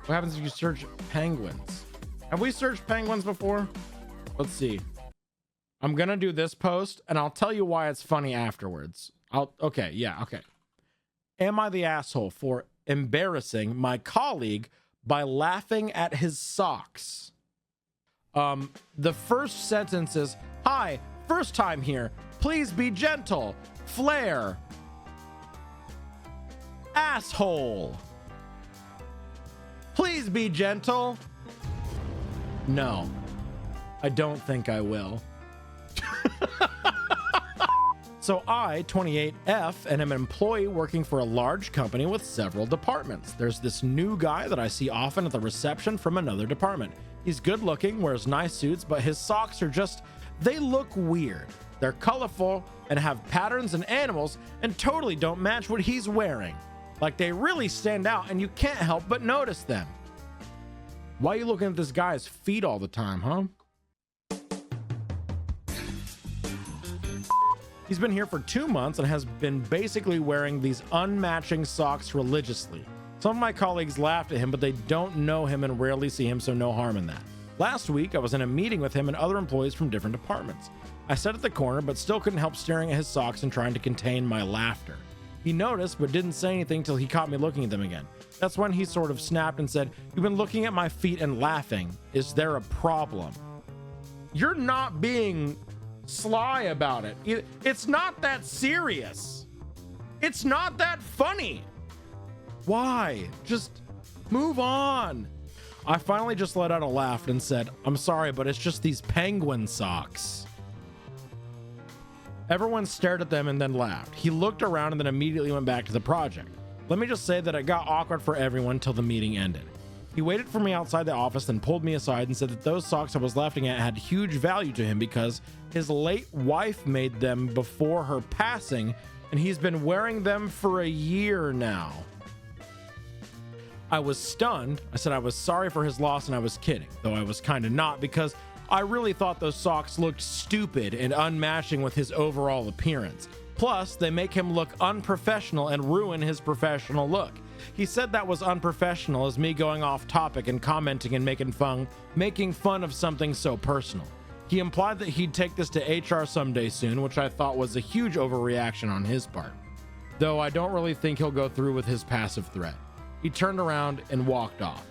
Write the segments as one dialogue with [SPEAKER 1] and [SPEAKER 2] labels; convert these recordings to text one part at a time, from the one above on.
[SPEAKER 1] What happens if you search penguins? Have we searched penguins before? Let's see. I'm gonna do this post and I'll tell you why it's funny afterwards. Okay. Am I the asshole for embarrassing my colleague by laughing at his socks? The first sentence is, "Hi, first time here. Please be gentle. Flare. Asshole. Please be gentle." No, I don't think I will. So I, 28F, and am an employee working for a large company with several departments. There's this new guy that I see often at the reception from another department. He's good looking, wears nice suits, but his socks are they look weird. They're colorful and have patterns and animals and totally don't match what he's wearing. Like they really stand out and you can't help but notice them. Why are you looking at this guy's feet all the time, huh? He's been here for 2 months and has been basically wearing these unmatching socks religiously. Some of my colleagues laughed at him, but they don't know him and rarely see him, so no harm in that. Last week, I was in a meeting with him and other employees from different departments. I sat at the corner, but still couldn't help staring at his socks and trying to contain my laughter. He noticed, but didn't say anything till he caught me looking at them again. That's when he sort of snapped and said, "You've been looking at my feet and laughing. Is there a problem?" You're not being sly about it. It's not that serious. It's not that funny. Why? Just move on. I finally just let out a laugh and said, "I'm sorry, but it's just these penguin socks." Everyone stared at them and then laughed. He looked around and then immediately went back to the project. Let me just say that it got awkward for everyone till the meeting ended. He waited for me outside the office, then pulled me aside and said that those socks I was laughing at had huge value to him because his late wife made them before her passing, and he's been wearing them for a year now. I was stunned. I said I was sorry for his loss and I was kidding, though I was kind of not, because I really thought those socks looked stupid and unmatching with his overall appearance. Plus, they make him look unprofessional and ruin his professional look. He said that was unprofessional as me going off topic and commenting and making fun of something so personal. He implied that he'd take this to HR someday soon, which I thought was a huge overreaction on his part. Though I don't really think he'll go through with his passive threat. He turned around and walked off.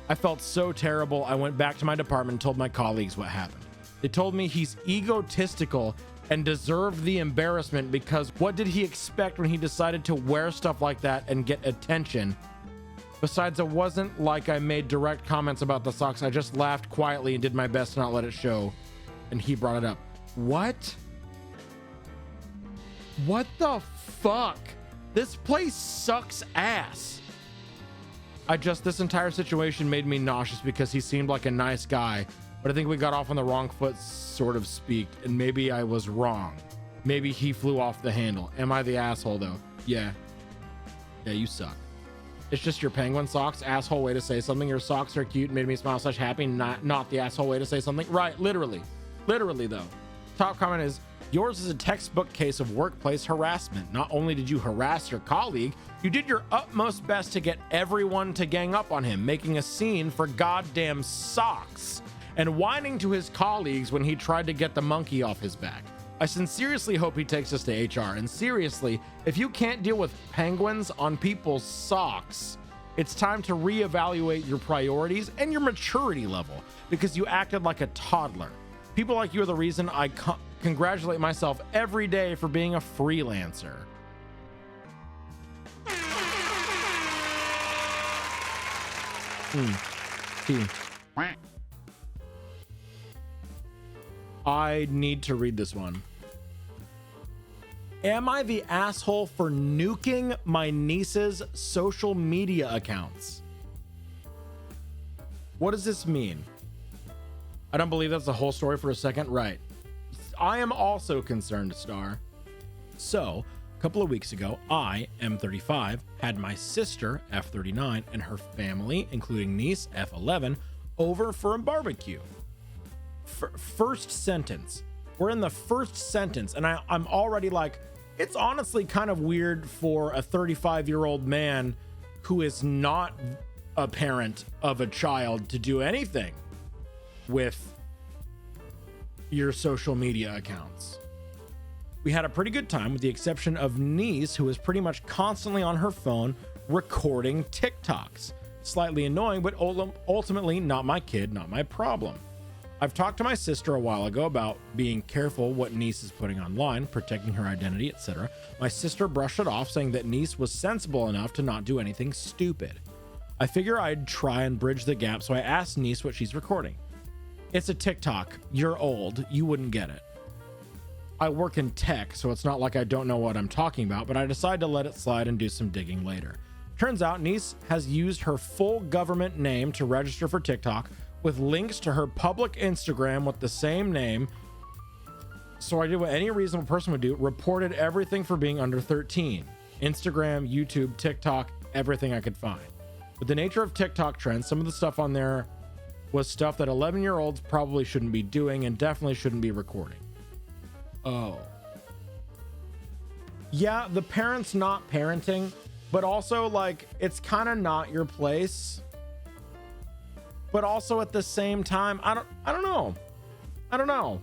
[SPEAKER 1] I felt so terrible. I went back to my department and told my colleagues what happened. They told me he's egotistical and deserved the embarrassment because what did he expect when he decided to wear stuff like that and get attention? Besides, it wasn't like I made direct comments about the socks. I just laughed quietly and did my best to not let it show. And he brought it up. What? What the fuck? This place sucks ass. This entire situation made me nauseous because he seemed like a nice guy, but I think we got off on the wrong foot, sort of speak, and maybe I was wrong. Maybe he flew off the handle. Am I the asshole though? Yeah, you suck. It's just your penguin socks. Asshole way to say something. Your socks are cute, made me smile such happy. Not the asshole way to say something. Right, literally though. Top comment is, yours is a textbook case of workplace harassment. Not only did you harass your colleague, you did your utmost best to get everyone to gang up on him, making a scene for goddamn socks and whining to his colleagues when he tried to get the monkey off his back. I sincerely hope he takes this to HR. And seriously, if you can't deal with penguins on people's socks, it's time to reevaluate your priorities and your maturity level because you acted like a toddler. People like you are the reason I congratulate myself every day for being a freelancer. I need to read this one. Am I the asshole for nuking my niece's social media accounts? What does this mean? I don't believe that's the whole story for a second. Right. I am also concerned, Star. So, a couple of weeks ago, I, M35, had my sister, F39, and her family, including niece, F11, over for a barbecue. First sentence. We're in the first sentence, and I'm already like, it's honestly kind of weird for a 35-year-old man who is not a parent of a child to do anything with your social media accounts. We had a pretty good time, with the exception of niece, who was pretty much constantly on her phone recording TikToks. Slightly annoying, but ultimately not my kid, not my problem. I've talked to my sister a while ago about being careful what niece is putting online, protecting her identity, etc. My sister brushed it off, saying that niece was sensible enough to not do anything stupid. I figure I'd try and bridge the gap, so I asked niece what she's recording. It's a TikTok. You're old. You wouldn't get it. I work in tech, so it's not like I don't know what I'm talking about, but I decided to let it slide and do some digging later. Turns out niece has used her full government name to register for TikTok, with links to her public Instagram with the same name. So I did what any reasonable person would do, reported everything for being under 13. Instagram, YouTube, TikTok, everything I could find. With the nature of TikTok trends, some of the stuff on there was stuff that 11-year-olds probably shouldn't be doing and definitely shouldn't be recording. Oh. Yeah, the parent's not parenting, but also, like, it's kind of not your place. But also at the same time, I don't know.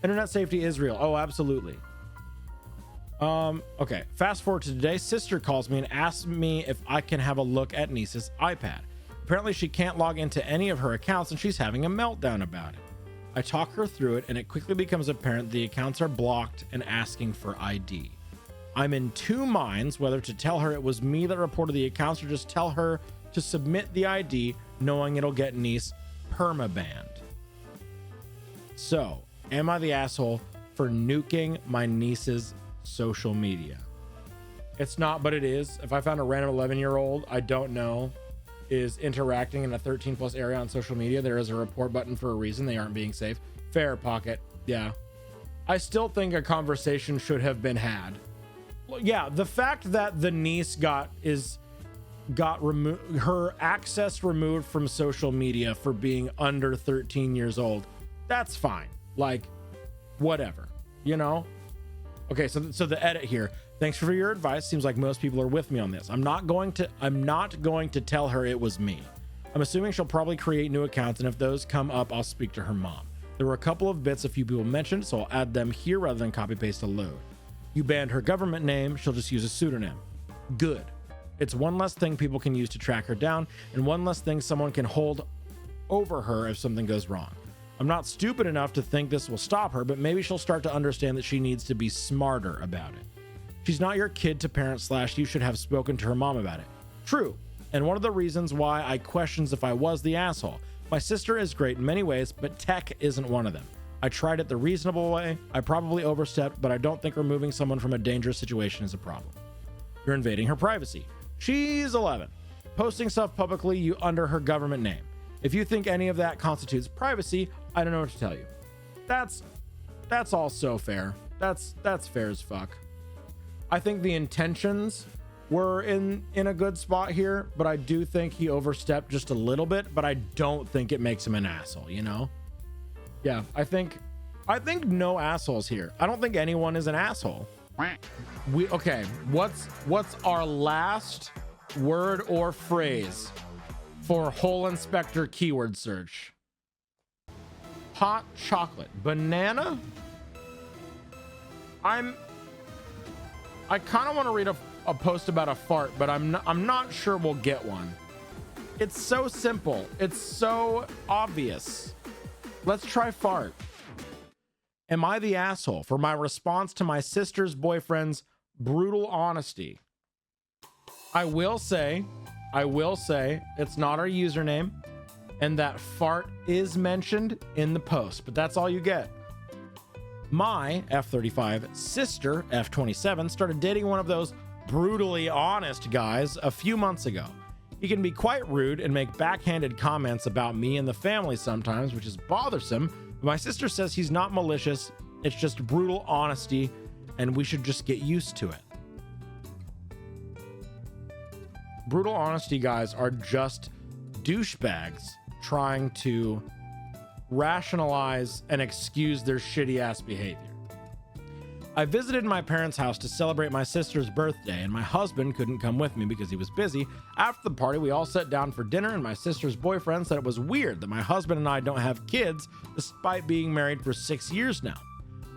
[SPEAKER 1] Internet safety is real. Oh, absolutely. Okay. Fast forward to today. Sister calls me and asks me if I can have a look at niece's iPad. Apparently she can't log into any of her accounts and she's having a meltdown about it. I talk her through it and it quickly becomes apparent the accounts are blocked and asking for ID. I'm in two minds whether to tell her it was me that reported the accounts or just tell her to submit the ID, knowing it'll get niece permabanned. So, am I the asshole for nuking my niece's social media? It's not, but it is. If I found a random 11-year-old I don't know is interacting in a 13 plus area on social media, there is a report button for a reason. They aren't being safe. Fair, Pocket. Yeah. I still think a conversation should have been had. Yeah, the fact that the niece got her access removed from social media for being under 13 years old, that's fine. Like, whatever, you know? Okay, so the edit here. Thanks for your advice. Seems like most people are with me on this. I'm not going to tell her it was me. I'm assuming she'll probably create new accounts, and if those come up, I'll speak to her mom. There were a couple of bits a few people mentioned, so I'll add them here rather than copy paste a load. You banned her government name, she'll just use a pseudonym. Good. It's one less thing people can use to track her down, and one less thing someone can hold over her if something goes wrong. I'm not stupid enough to think this will stop her, but maybe she'll start to understand that she needs to be smarter about it. She's not your kid to parent / you should have spoken to her mom about it. True. And one of the reasons why I questions if I was the asshole. My sister is great in many ways, but tech isn't one of them. I tried it the reasonable way. I probably overstepped, but I don't think removing someone from a dangerous situation is a problem. You're invading her privacy. She's 11. Posting stuff publicly under her government name. If you think any of that constitutes privacy, I don't know what to tell you. That's all so fair. That's fair as fuck. I think the intentions were in a good spot here, but I do think he overstepped just a little bit, but I don't think it makes him an asshole, you know? Yeah, I think no assholes here. I don't think anyone is an asshole. Okay, what's our last word or phrase for Hole Inspector keyword search? Hot chocolate. Banana? I kind of want to read a post about a fart, but I'm not sure we'll get one. It's so simple. It's so obvious. Let's try fart. Am I the asshole for my response to my sister's boyfriend's brutal honesty? I will say it's not our username, and that fart is mentioned in the post, but that's all you get. My F35 sister, F27, started dating one of those brutally honest guys a few months ago. He can be quite rude and make backhanded comments about me and the family sometimes, which is bothersome. But my sister says he's not malicious. It's just brutal honesty, and we should just get used to it. Brutal honesty guys are just douchebags trying to rationalize and excuse their shitty ass behavior. I visited my parents' house to celebrate my sister's birthday, and my husband couldn't come with me because he was busy. After the party, we all sat down for dinner, and my sister's boyfriend said it was weird that my husband and I don't have kids despite being married for 6 years now.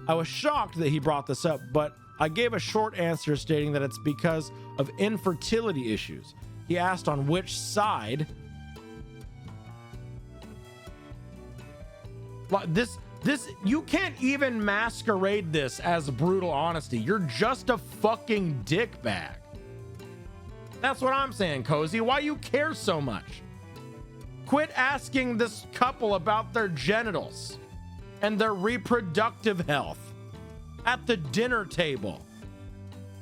[SPEAKER 1] I was shocked that he brought this up, but I gave a short answer stating that it's because of infertility issues. He asked on which side. This you can't even masquerade this as brutal honesty. You're just a fucking dickbag. That's what I'm saying, Cozy. Why you care so much? Quit asking this couple about their genitals and their reproductive health at the dinner table.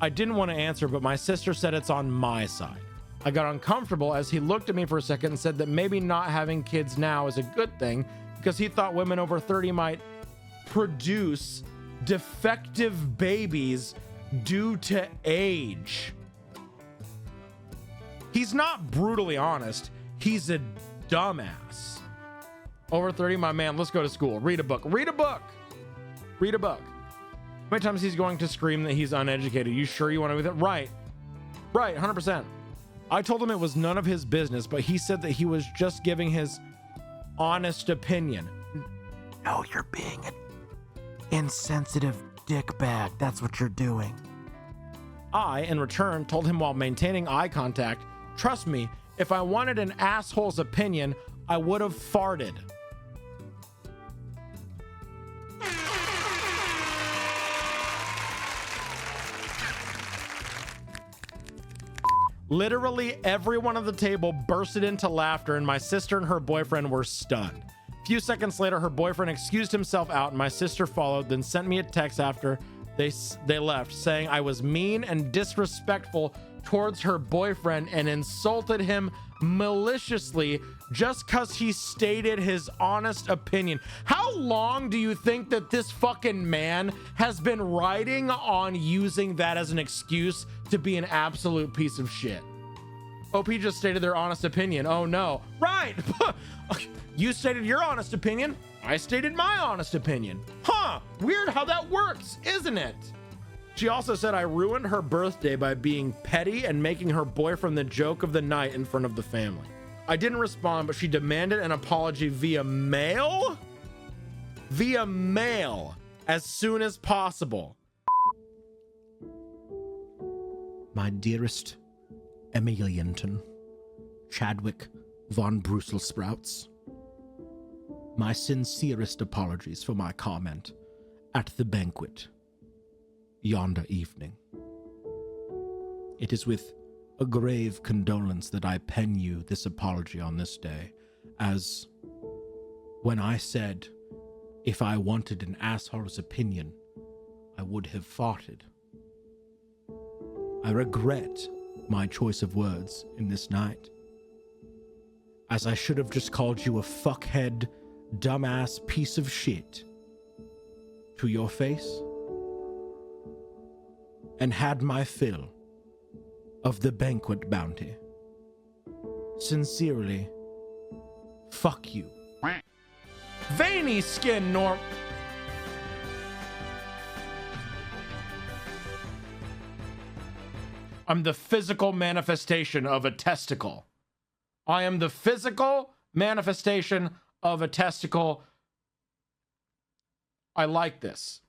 [SPEAKER 1] I didn't want to answer, but my sister said it's on my side. I got uncomfortable as he looked at me for a second and said that maybe not having kids now is a good thing because he thought women over 30 might produce defective babies due to age. He's not brutally honest. He's a dumbass. Over 30, my man, let's go to school. Read a book. Read a book. Read a book. How many times he's going to scream that he's uneducated? You sure you want to do that? Right. Right, 100%. I told him it was none of his business, but he said that he was just giving his honest opinion. No, you're being an insensitive dickbag. That's what you're doing. I, in return, told him while maintaining eye contact, trust me, if I wanted an asshole's opinion, I would have farted. Literally everyone at the table bursted into laughter, and my sister and her boyfriend were stunned. A few seconds later, her boyfriend excused himself out, and my sister followed, then sent me a text after they left saying I was mean and disrespectful towards her boyfriend and insulted him maliciously just because he stated his honest opinion. How long do you think that this fucking man has been riding on using that as an excuse to be an absolute piece of shit? OP just stated their honest opinion. Oh no. Right. You stated your honest opinion. I stated my honest opinion. Huh. Weird how that works, isn't it? She also said I ruined her birthday by being petty and making her boyfriend the joke of the night in front of the family. I didn't respond, but she demanded an apology via mail? Via mail as soon as possible. My dearest Emilianton, Chadwick von Brussels-Sprouts, my sincerest apologies for my comment at the banquet yonder evening. It is with a grave condolence that I pen you this apology on this day, as when I said if I wanted an asshole's opinion, I would have farted. I regret my choice of words in this night, as I should have just called you a fuckhead, dumbass piece of shit to your face and had my fill of the banquet bounty. Sincerely, fuck you. Veiny skin norm. I'm the physical manifestation of a testicle. I am the physical manifestation of a testicle. I like this.